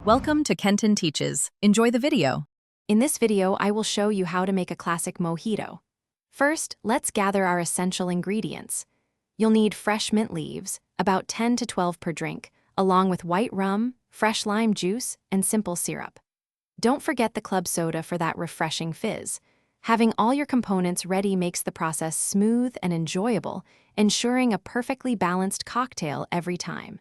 Welcome to Kenton Teaches. Enjoy the video. In this video, I will show you how to make a classic mojito. First, let's gather our essential ingredients. You'll need fresh mint leaves, about 10 to 12 per drink, along with white rum, fresh lime juice, and simple syrup. Don't forget the club soda for that refreshing fizz. Having all your components ready makes the process smooth and enjoyable, ensuring a perfectly balanced cocktail every time.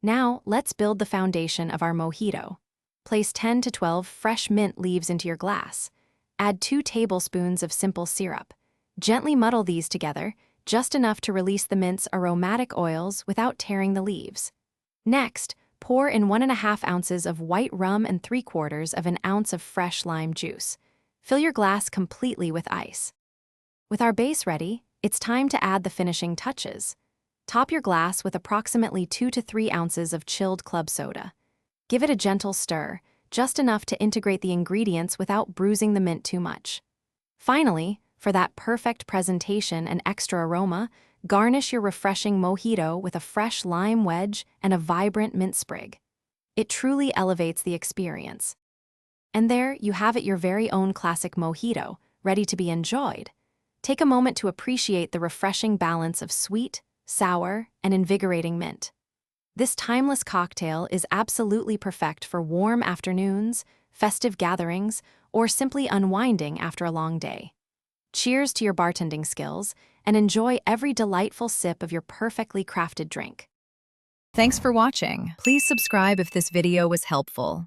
Now, let's build the foundation of our mojito. Place 10 to 12 fresh mint leaves into your glass. Add 2 tablespoons of simple syrup. Gently muddle these together, just enough to release the mint's aromatic oils without tearing the leaves. Next, pour in 1½ ounces of white rum and 3/4 of an ounce of fresh lime juice. Fill your glass completely with ice. With our base ready, it's time to add the finishing touches. Top your glass with approximately 2 to 3 ounces of chilled club soda. Give it a gentle stir, just enough to integrate the ingredients without bruising the mint too much. Finally, for that perfect presentation and extra aroma, garnish your refreshing mojito with a fresh lime wedge and a vibrant mint sprig. It truly elevates the experience. And there you have it, your very own classic mojito, ready to be enjoyed. Take a moment to appreciate the refreshing balance of sweet, sour, and invigorating mint. This timeless cocktail is absolutely perfect for warm afternoons, festive gatherings, or simply unwinding after a long day. Cheers to your bartending skills, and enjoy every delightful sip of your perfectly crafted drink. Thanks for watching. Please subscribe if this video was helpful.